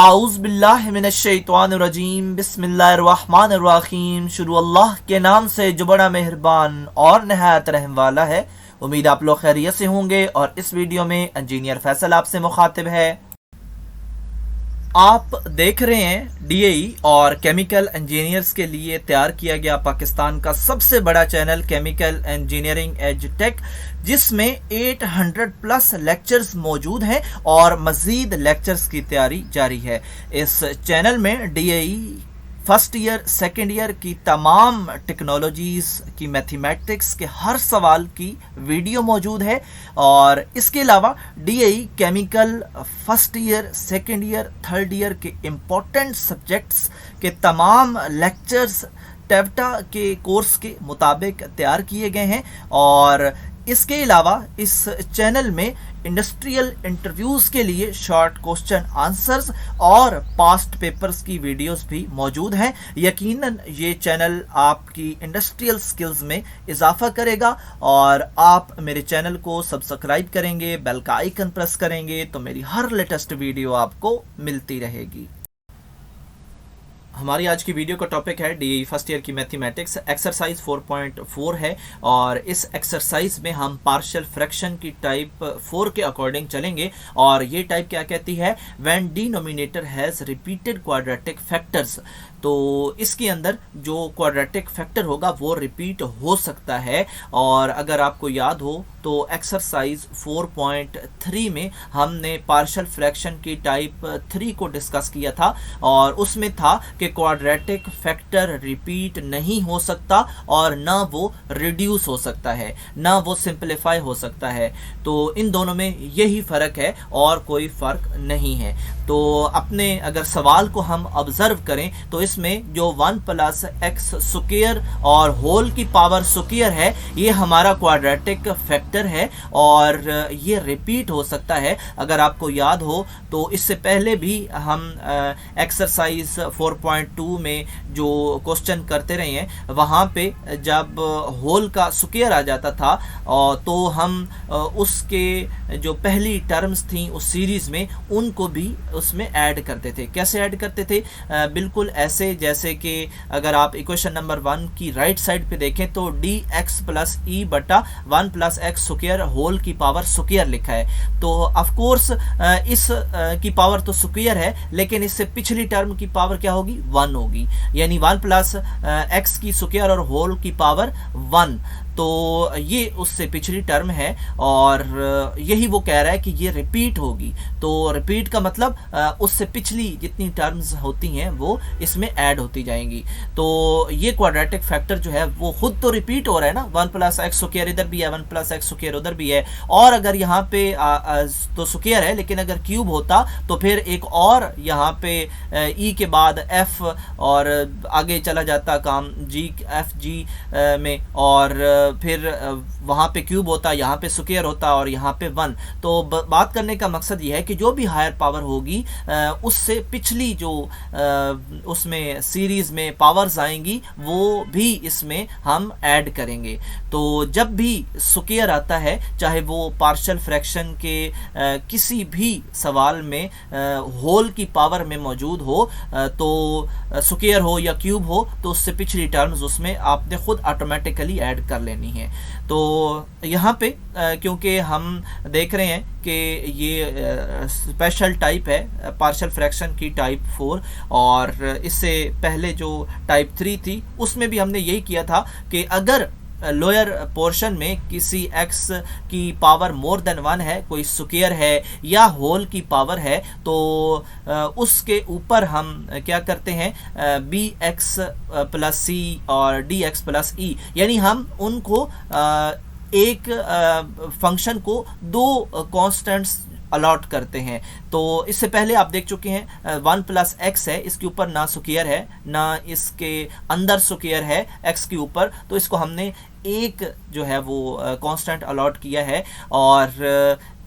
आऊज़ बिल्लाहि मिनश्शैतानिर्रजीम बिस्मिल्लाहिर्रहमानिर्रहीम। शुरू अल्लाह के नाम से जो बड़ा मेहरबान और नहायत रहम वाला है। उम्मीद आप लोग खैरियत से होंगे और इस वीडियो में इंजीनियर फैसल आपसे मुखातिब है। आप देख रहे हैं डीएई और केमिकल इंजीनियर्स के लिए तैयार किया गया पाकिस्तान का सबसे बड़ा channel chemical engineering as tech, जिसमें 800 प्लस लेक्चर्स मौजूद हैं और मज़ीद लेक्चर्स की तैयारी जारी है। इस चैनल में DAE first year second year की तमाम टेक्नोलॉजीज़ की मैथमेटिक्स के हर सवाल की वीडियो मौजूद है और इसके अलावा DAE chemical first year second year third year के इम्पोर्टेंट सब्जेक्ट्स के तमाम लेक्चर्स टेवटा के कोर्स के मुताबिक तैयार किए गए हैं। और इसके अलावा इस चैनल में इंडस्ट्रियल इंटरव्यूज़ के लिए शॉर्ट क्वेश्चन आंसर्स और पास्ट पेपर्स की वीडियोस भी मौजूद हैं। यकीनन ये चैनल आपकी इंडस्ट्रियल स्किल्स में इजाफा करेगा और आप मेरे चैनल को सब्सक्राइब करेंगे, बेल का आइकन प्रेस करेंगे तो मेरी हर लेटेस्ट वीडियो आपको मिलती रहेगी। हमारी आज की वीडियो का टॉपिक है डीएई फर्स्ट ईयर की मैथमेटिक्स, एक्सरसाइज 4.4 है और इस एक्सरसाइज में हम पार्शियल फ्रैक्शन की टाइप 4 के अकॉर्डिंग चलेंगे। और ये टाइप क्या कहती है, when denominator has repeated quadratic factors. तो इसके अंदर जो क्वाड्रेटिक फैक्टर होगा वो रिपीट हो सकता है। और अगर आपको याद हो तो एक्सरसाइज 4.3 में हमने पार्शियल फ्रैक्शन की टाइप 3 को डिस्कस किया था और उसमें था कि क्वाड्रेटिक फैक्टर रिपीट नहीं हो सकता और ना वो रिड्यूस हो सकता है, ना वो सिंपलीफाई हो सकता है। तो इन दोनों में यही फ़र्क है और कोई फ़र्क नहीं है। तो अपने अगर सवाल को हम ऑब्ज़र्व करें तो इसमें जो 1 प्लस एक्स स्क्वायर और होल की पावर स्क्वायर है ये हमारा क्वाड्रेटिक फैक्टर है और ये रिपीट हो सकता है। अगर आपको याद हो तो इससे पहले भी हम एक्सरसाइज 4.2 में जो क्वेश्चन करते रहे हैं वहाँ पे जब होल का स्क्वायर आ जाता था तो हम उसके जो पहली टर्म्स थी उस सीरीज़ में उनको भी उसमें ऐड करते थे। कैसे ऐड करते थे, बिल्कुल ऐसे जैसे कि अगर आप इक्वेशन नंबर 1 की राइट साइड पे देखें तो डी एक्स प्लस ई बटा 1 प्लस एक्स स्क्वायर होल की पावर स्क्वायर लिखा है। तो ऑफ कोर्स इस की पावर तो स्क्वायर है लेकिन इससे पिछली टर्म की पावर क्या होगी, 1 होगी, यानी 1 प्लस एक्स की स्क्वायर और होल की पावर 1। तो ये उससे पिछली टर्म है और यही वो कह रहा है कि ये रिपीट होगी। तो रिपीट का मतलब उससे पिछली जितनी टर्म्स होती हैं वो इसमें ऐड होती जाएंगी। तो ये क्वाड्रेटिक फैक्टर जो है वो खुद तो रिपीट हो रहा है ना, 1 प्लस एक्स स्क्वायर इधर भी है, 1 प्लस एक्स स्क्वायर उधर भी है। और अगर यहाँ पे तो स्क्वायर है लेकिन अगर क्यूब होता तो फिर एक और यहाँ पे ई के बाद एफ और आगे चला जाता काम जी एफ जी में और फिर वहाँ पे क्यूब होता, यहाँ पे स्क्वायर होता और यहाँ पे 1। तो बात करने का मकसद ये है कि जो भी हायर पावर होगी उससे पिछली जो उसमें सीरीज़ में पावर्स आएंगी वो भी इसमें हम ऐड करेंगे। तो जब भी स्क्वायर आता है चाहे वो पार्शियल फ्रैक्शन के किसी भी सवाल में होल की पावर में मौजूद हो तो स्क्वायर हो या क्यूब हो तो उससे पिछली टर्म्स उसमें आपने खुद ऑटोमेटिकली ऐड कर लेनी है। तो यहाँ पे क्योंकि हम देख रहे हैं कि ये स्पेशल टाइप है पार्शियल फ्रैक्शन की टाइप 4 और इससे पहले जो टाइप 3 थी उसमें भी हमने यही किया था कि अगर लोअर पोर्शन में किसी x की पावर मोर देन 1 है, कोई स्क्वायर है या होल की पावर है तो उसके ऊपर हम क्या करते हैं बी एक्स प्लस सी और डी एक्स प्लस ई, यानी हम उनको एक फंक्शन को 2 कॉन्स्टेंट्स अलॉट करते हैं। तो इससे पहले आप देख चुके हैं 1 प्लस एक्स है, इसके ऊपर ना स्क्वायर है ना इसके अंदर स्क्वायर है एक्स के ऊपर, तो इसको हमने एक जो है वो कांस्टेंट अलॉट किया है। और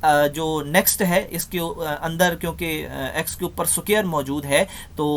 जो नेक्स्ट है इसके अंदर क्योंकि x के ऊपर स्क्वायर मौजूद है तो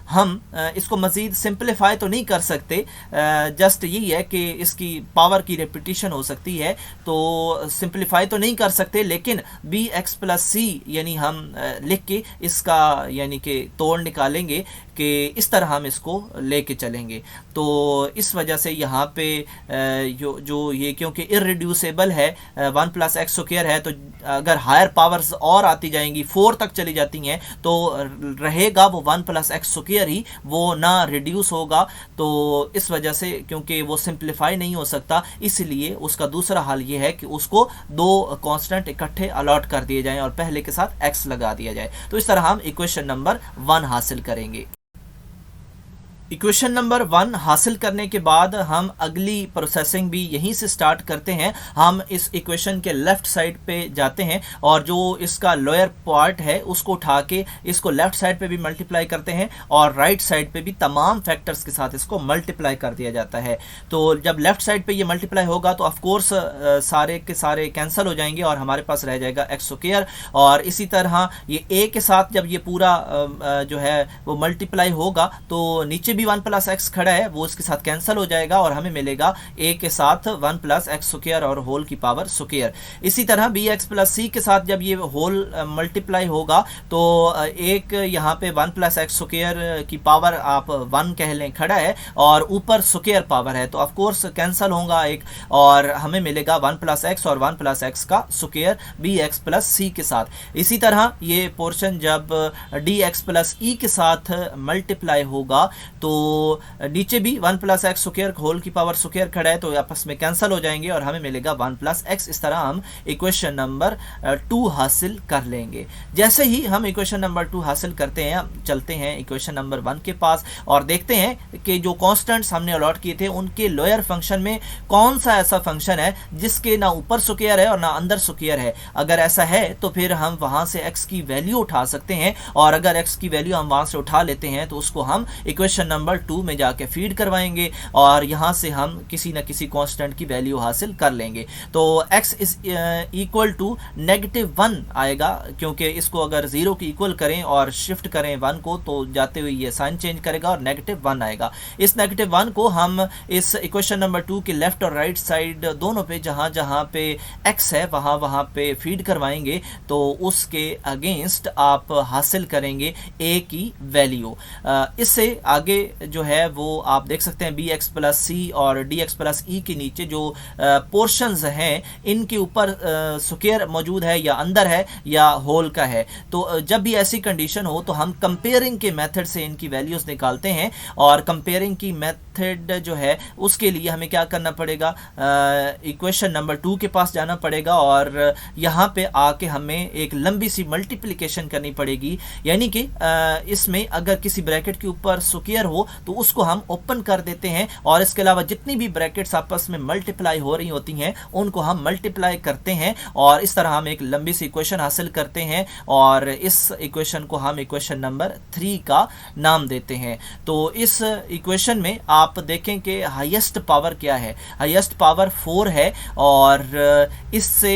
हम इसको मज़ीद सिंपलीफाई तो नहीं कर सकते, जस्ट यही है कि इसकी पावर की रेपिटेशन हो सकती है, तो सिंपलीफाई तो नहीं कर सकते, लेकिन बी एक्स प्लस सी यानी हम लिख के इसका यानी कि तोड़ निकालेंगे कि इस तरह हम इसको लेके चलेंगे। तो इस वजह से यहाँ पे जो ये क्योंकि इररिड्यूसेबल है 1 प्लस एक्स स्क्वायर है, तो अगर हायर पावर्स और आती जाएंगी 4 तक चली जाती हैं तो रहेगा वो 1 प्लस एक्स स्क्वायर ही, वो ना रिड्यूस होगा। तो इस वजह से क्योंकि वो सिंप्लीफाई नहीं हो सकता, इसलिए उसका दूसरा हल ये है कि उसको दो कांस्टेंट इकट्ठे अलॉट कर दिए जाएं और पहले के साथ एक्स लगा दिया जाए। तो इस तरह हम इक्वेशन नंबर 1 हासिल करेंगे। इक्वेशन नंबर 1 हासिल करने के बाद हम अगली प्रोसेसिंग भी यहीं से स्टार्ट करते हैं। हम इस इक्वेशन के लेफ्ट साइड पे जाते हैं और जो इसका लोअर पार्ट है उसको उठा के इसको लेफ्ट साइड पे भी मल्टीप्लाई करते हैं और राइट साइड पे भी तमाम फैक्टर्स के साथ इसको मल्टीप्लाई कर दिया जाता है। तो जब लेफ्ट साइड पे ये मल्टीप्लाई होगा तो ऑफकोर्स सारे के सारे कैंसिल हो जाएंगे और हमारे पास रह जाएगा एक्स स्क्वायर, और इसी तरह ये ए के साथ जब ये पूरा जो है वो मल्टीप्लाई होगा तो नीचे भी 1 प्लस एक्स खड़ा है वो इसके साथ कैंसिल हो जाएगा और हमें मिलेगा ए के साथ 1 प्लस एक्स स्क्वायर और होल की पावर स्क्वायर। इसी तरह बी एक्स प्लस सी के साथ जब ये होल मल्टीप्लाई होगा तो एक यहाँ पे 1 प्लस एक्स स्क्वायर की पावर आप 1 कह लें खड़ा है और ऊपर स्क्वायर पावर है, तो ऑफकोर्स कैंसिल होगा एक और हमें मिलेगा 1 प्लस एक्स और 1 प्लस एक्स का स्क्वायर बी एक्स प्लस सी के साथ। इसी तरह ये पोर्शन जब डी एक्स प्लस ई के साथ मल्टीप्लाई होगा तो नीचे भी 1 प्लस एक्स स्क्वायर होल की पावर स्क्वायर खड़ा है, तो आपस में कैंसिल हो जाएंगे और हमें मिलेगा 1 प्लस एक्स। इस तरह हम इक्वेशन नंबर 2 हासिल कर लेंगे। जैसे ही हम इक्वेशन नंबर 2 हासिल करते हैं चलते हैं इक्वेशन नंबर 1 के पास और देखते हैं कि जो कॉन्स्टेंट्स हमने अलॉट किए थे उनके लोअर फंक्शन में कौन सा ऐसा फंक्शन है जिसके ना ऊपर स्क्वायर है और ना अंदर स्क्वायर है। अगर ऐसा है तो फिर हम वहां से x की वैल्यू उठा सकते हैं, और अगर x की वैल्यू हम वहां से उठा लेते हैं तो उसको हम इक्वेशन नंबर 2 में जाके फीड करवाएंगे और यहां से हम किसी न किसी कांस्टेंट की वैल्यू हासिल कर लेंगे। तो x इज इक्वल टू -1 आएगा, क्योंकि इसको अगर 0 की इक्वल करें और शिफ्ट करें 1 को तो जाते हुए ये साइन चेंज करेगा और -1 आएगा। इस -1 को हम इस इक्वेशन नंबर 2 के लेफ्ट और राइट साइड दोनों पे जहां जहां पे x है वहां पे फीड करवाएंगे, तो उसके अगेंस्ट आप हासिल करेंगे a की वैल्यू। इससे आगे जो है वो आप देख सकते हैं बी एक्स प्लस सी और डी एक्स प्लस ई के नीचे जो पोर्शंस हैं इनके ऊपर स्क्वायर मौजूद है या अंदर है या होल का है। तो जब भी ऐसी कंडीशन हो तो हम कंपेयरिंग के मेथड से इनकी वैल्यूज निकालते हैं, और कंपेयरिंग की मेथड जो है उसके लिए हमें क्या करना पड़ेगा, इक्वेशन नंबर 2 के पास जाना पड़ेगा और यहाँ पे आके हमें एक लंबी सी मल्टीप्लिकेशन करनी पड़ेगी। यानी कि इसमें अगर किसी ब्रैकेट के ऊपर स्क्वायर हो तो उसको हम ओपन कर देते हैं और इसके अलावा जितनी भी ब्रैकेट्स आपस में मल्टीप्लाई हो रही होती हैं उनको हम मल्टीप्लाई करते हैं और इस तरह हम एक लंबी सी इक्वेशन हासिल करते हैं और इस इक्वेशन को हम इक्वेशन नंबर 3 का नाम देते हैं। तो इस इक्वेशन में आप देखें कि हाईएस्ट पावर क्या है, हाईएस्ट पावर 4 है और इससे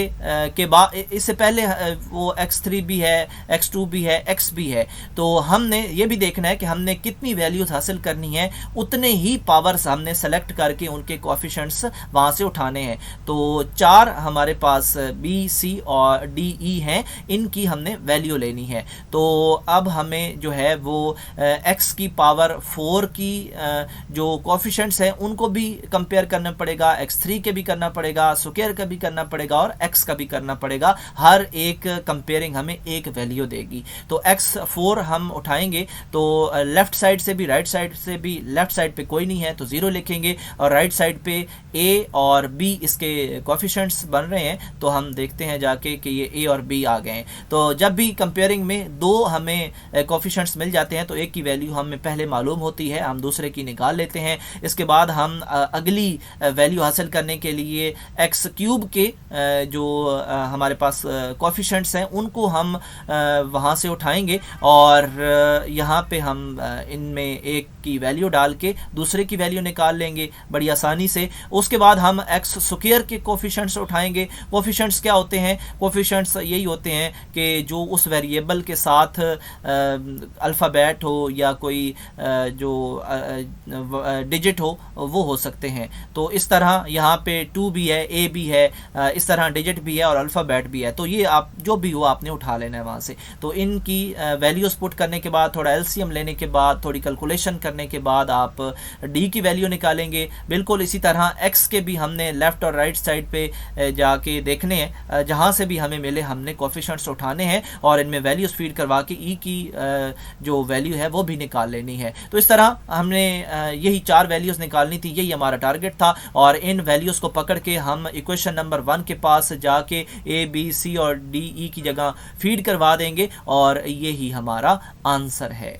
के बाद इससे पहले वो x3 भी है, x2 भी है, x भी है। तो हमने ये भी देखना है कि हमने कितनी वैल्यूज हासिल करनी है, उतने ही पावर्स हमने सेलेक्ट करके उनके कोएफिशिएंट्स वहां से उठाने हैं। तो 4 हमारे पास बी सी और डी ई हैं, इनकी हमने वैल्यू लेनी है। तो अब हमें जो है वो x की पावर 4 की जो कोएफिशिएंट्स हैं उनको भी कंपेयर करना पड़ेगा, x3 के भी करना पड़ेगा, स्क्वायर का भी करना पड़ेगा और x का भी करना पड़ेगा। हर एक कंपेयरिंग हमें एक वैल्यू देगी। तो x4 हम उठाएंगे तो लेफ्ट साइड से भी राइट साइड से भी, लेफ्ट साइड पे कोई नहीं है तो 0 लिखेंगे और राइट साइड पे a और b इसके कोएफिशिएंट्स बन रहे हैं, तो हम देखते हैं जाके कि ये a और b आ गए हैं। तो जब भी कंपेयरिंग में 2 हमें कोएफिशिएंट्स मिल जाते हैं तो एक की वैल्यू हमें पहले मालूम होती है, हम दूसरे की निकाल लेते हैं। इसके बाद हम अगली वैल्यू हासिल करने के लिए एक्स क्यूब के जो हमारे पास कोएफिशिएंट्स हैं उनको हम वहाँ से उठाएंगे और यहाँ पे हम इनमें एक की वैल्यू डाल के दूसरे की वैल्यू निकाल लेंगे बड़ी आसानी से। उसके बाद हम एक्स स्क्वायर के कोफिशिएंट्स उठाएंगे। कोफिशिएंट्स क्या होते हैं? कोफिशिएंट्स यही होते हैं कि जो उस वेरिएबल के साथ अल्फ़ाबेट हो या कोई जो डिजिट हो वो हो सकते हैं। तो इस तरह यहाँ पे 2 भी है, ए भी है, इस तरह डिजिट भी है और अल्फ़ाबेट भी है। तो ये आप जो भी हो आपने उठा लेना है वहाँ से। तो इनकी वैल्यूज़ पुट करने के बाद, थोड़ा एलसीएम लेने के बाद, थोड़ी कैलकुलेशन करने के बाद आप डी की वैल्यू निकालेंगे। बिल्कुल इसी तरह एक्स के भी हमने लेफ़्ट और राइट साइड पे जाके देखने हैं, जहाँ से भी हमें मिले हमने कोफिशिएंट्स उठाने हैं और इनमें वैल्यूज़ फीड करवा के ई की जो वैल्यू है वो भी निकाल लेनी है। तो इस तरह हमने यही 4 वैल्यूज़ निकालनी थी, यही हमारा टारगेट था। और इन वैल्यूज़ को पकड़ के हम इक्वेशन नंबर 1 के पास जाके ए बी सी और डी ई की जगह फीड करवा देंगे और यही हमारा आंसर है।